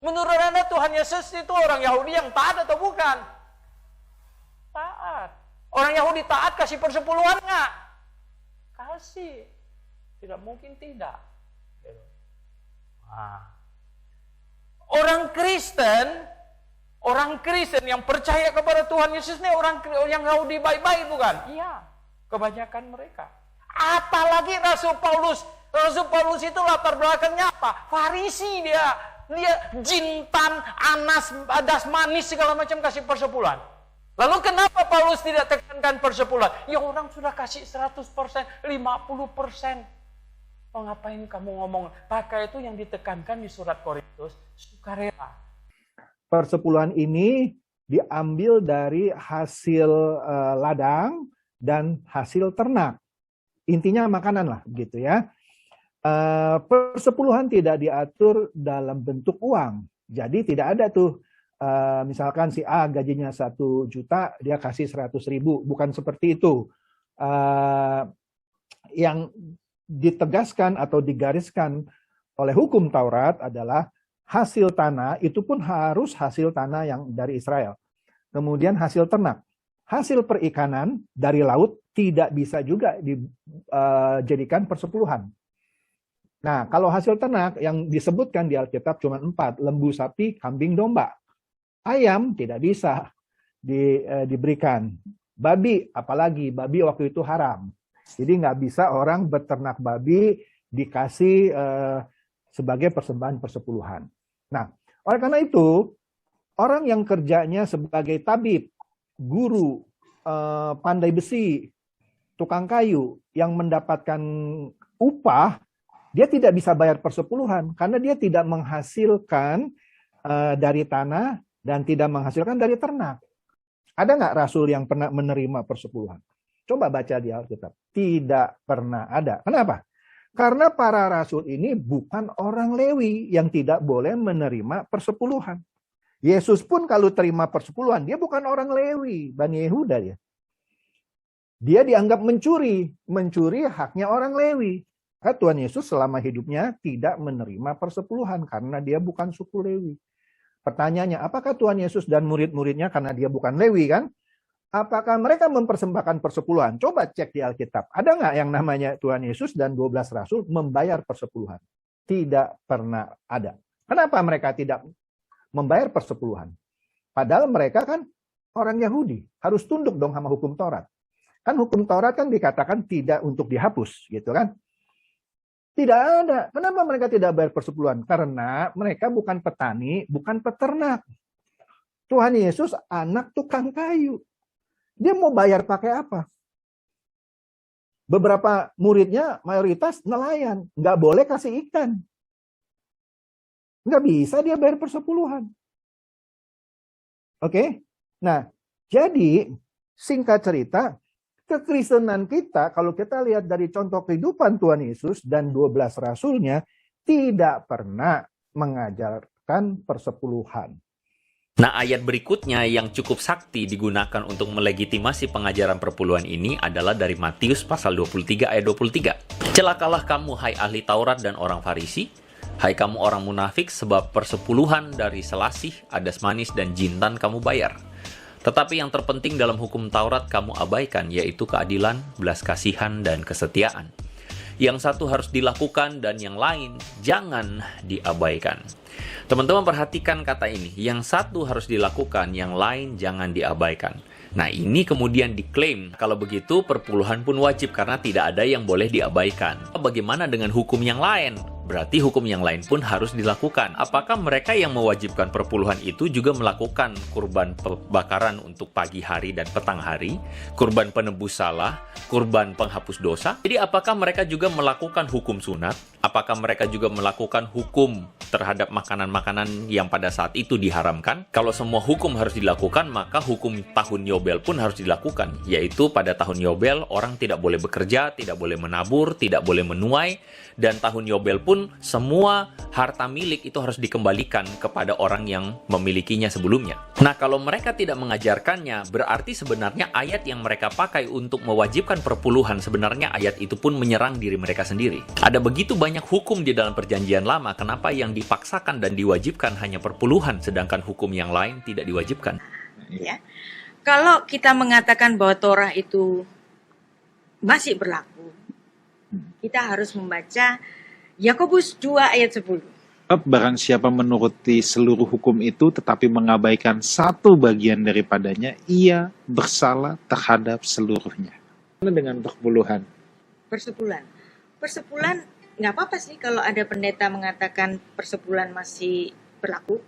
Menurut Anda Tuhan Yesus itu orang Yahudi yang taat atau bukan? Taat. Orang Yahudi taat kasih persepuluhan nggak? Kasih. Tidak mungkin tidak. Nah. Orang Kristen yang percaya kepada Tuhan Yesus ini orang yang Yahudi baik-baik bukan? Iya. Kebanyakan mereka. Apalagi Rasul Paulus. Rasul Paulus itu latar belakangnya apa? Farisi dia. Dia jintan, anas, adas manis segala macam kasih persepuluhan. Lalu kenapa Paulus tidak tekankan persepuluhan? Ya orang sudah kasih 100%, 50%. Oh ngapain kamu ngomong? Maka itu yang ditekankan di surat Korintus, sukarela. Persepuluhan ini diambil dari hasil ladang dan hasil ternak. Intinya makanan lah gitu ya. Persepuluhan tidak diatur dalam bentuk uang. Jadi tidak ada tuh misalkan si A gajinya 1 juta, dia kasih 100.000. Bukan seperti itu. Yang ditegaskan atau digariskan oleh hukum Taurat adalah hasil tanah itu pun harus hasil tanah yang dari Israel. Kemudian hasil ternak. Hasil perikanan dari laut tidak bisa juga dijadikan persepuluhan. Nah, kalau hasil ternak yang disebutkan di Alkitab cuma 4, lembu, sapi, kambing, domba. Ayam tidak bisa diberikan. Babi, apalagi babi waktu itu haram. Jadi nggak bisa orang beternak babi dikasih sebagai persembahan persepuluhan. Nah, oleh karena itu, orang yang kerjanya sebagai tabib, guru, pandai besi, tukang kayu, yang mendapatkan upah, dia tidak bisa bayar persepuluhan karena dia tidak menghasilkan dari tanah dan tidak menghasilkan dari ternak. Ada nggak rasul yang pernah menerima persepuluhan? Coba baca di Alkitab. Tidak pernah ada. Kenapa? Karena para rasul ini bukan orang Lewi yang tidak boleh menerima persepuluhan. Yesus pun kalau terima persepuluhan, dia bukan orang Lewi, Bani Yehuda ya. Dia dianggap mencuri. Mencuri haknya orang Lewi. Karena Tuhan Yesus selama hidupnya tidak menerima persepuluhan karena dia bukan suku Lewi. Pertanyaannya, apakah Tuhan Yesus dan murid-muridnya karena dia bukan Lewi kan? Apakah mereka mempersembahkan persepuluhan? Coba cek di Alkitab. Ada nggak yang namanya Tuhan Yesus dan 12 rasul membayar persepuluhan? Tidak pernah ada. Kenapa mereka tidak membayar persepuluhan? Padahal mereka kan orang Yahudi. Harus tunduk dong sama hukum Taurat. Kan hukum Taurat kan dikatakan tidak untuk dihapus. Gitu kan? Tidak ada. Kenapa mereka tidak bayar persepuluhan? Karena mereka bukan petani, bukan peternak. Tuhan Yesus anak tukang kayu. Dia mau bayar pakai apa? Beberapa muridnya mayoritas nelayan. Nggak boleh kasih ikan. Nggak bisa dia bayar persepuluhan. Oke? Nah, jadi singkat cerita, kekristenan kita, kalau kita lihat dari contoh kehidupan Tuhan Yesus dan 12 rasulnya, tidak pernah mengajarkan persepuluhan. Nah, ayat berikutnya yang cukup sakti digunakan untuk melegitimasi pengajaran perpuluhan ini adalah dari Matius pasal 23 ayat 23. Celakalah kamu, hai ahli Taurat dan orang Farisi, hai kamu orang munafik, sebab persepuluhan dari selasih, adas manis, dan jintan kamu bayar. Tetapi yang terpenting dalam hukum Taurat kamu abaikan, yaitu keadilan, belas kasihan, dan kesetiaan. Yang satu harus dilakukan dan yang lain jangan diabaikan. Teman-teman perhatikan kata ini, yang satu harus dilakukan, yang lain jangan diabaikan. Nah, ini kemudian diklaim kalau begitu perpuluhan pun wajib karena tidak ada yang boleh diabaikan. Bagaimana dengan hukum yang lain? Berarti hukum yang lain pun harus dilakukan. Apakah mereka yang mewajibkan perpuluhan itu juga melakukan kurban bakaran untuk pagi hari dan petang hari, kurban penebus salah, kurban penghapus dosa? Jadi apakah mereka juga melakukan hukum sunat? Apakah mereka juga melakukan hukum terhadap makanan-makanan yang pada saat itu diharamkan? Kalau semua hukum harus dilakukan, maka hukum tahun Yobel pun harus dilakukan. Yaitu pada tahun Yobel orang tidak boleh bekerja, tidak boleh menabur, tidak boleh menuai, dan tahun Yobel pun pun semua harta milik itu harus dikembalikan kepada orang yang memilikinya sebelumnya. Nah, kalau mereka tidak mengajarkannya, berarti sebenarnya ayat yang mereka pakai untuk mewajibkan perpuluhan, sebenarnya ayat itu pun menyerang diri mereka sendiri. Ada begitu banyak hukum di dalam perjanjian lama, kenapa yang dipaksakan dan diwajibkan hanya perpuluhan, sedangkan hukum yang lain tidak diwajibkan? Ya. Kalau kita mengatakan bahwa Torah itu masih berlaku, kita harus membaca Yakobus 2 ayat 10. Barang siapa menuruti seluruh hukum itu tetapi mengabaikan satu bagian daripadanya, ia bersalah terhadap seluruhnya. Dengan perpuluhan. Persepuluhan nggak apa-apa sih kalau ada pendeta mengatakan persepuluhan masih berlaku,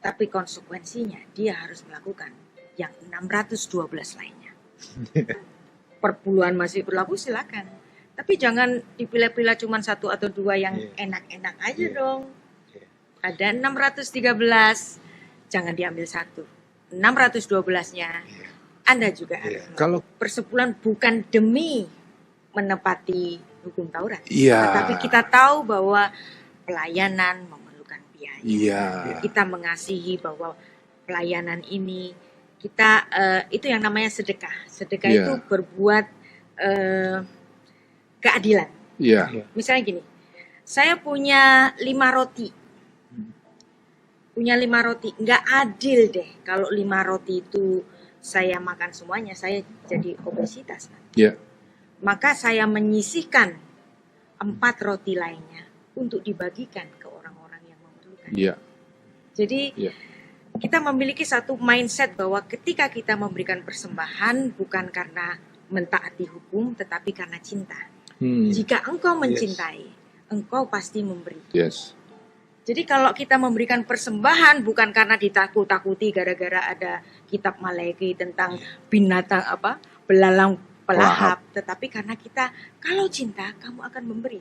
tapi konsekuensinya dia harus melakukan yang 612 lainnya. Perpuluhan masih berlaku, silakan. Tapi jangan dipilah-pilah cuma satu atau dua yang enak-enak aja dong. Ada 613, jangan diambil satu. 612-nya, Anda juga harus. Kalau Persepuluhan bukan demi menepati hukum Taurat. Iya. Tetapi kita tahu bahwa pelayanan memerlukan biaya. Iya. Kita mengasihi bahwa pelayanan ini, kita itu yang namanya sedekah. Sedekah itu berbuat keadilan. Iya. Misalnya gini, saya punya 5 roti. Nggak adil deh kalau 5 roti itu saya makan semuanya, saya jadi obesitas. Iya. Maka saya menyisihkan 4 roti lainnya untuk dibagikan ke orang-orang yang memerlukan. Iya. Jadi Iya. kita memiliki satu mindset bahwa ketika kita memberikan persembahan bukan karena mentaati hukum, tetapi karena cinta. Jika engkau mencintai, engkau pasti memberi. Yes. Jadi kalau kita memberikan persembahan bukan karena ditakut-takuti gara-gara ada kitab Malaki tentang binatang belalang pelahap, tetapi karena kita kalau cinta kamu akan memberi.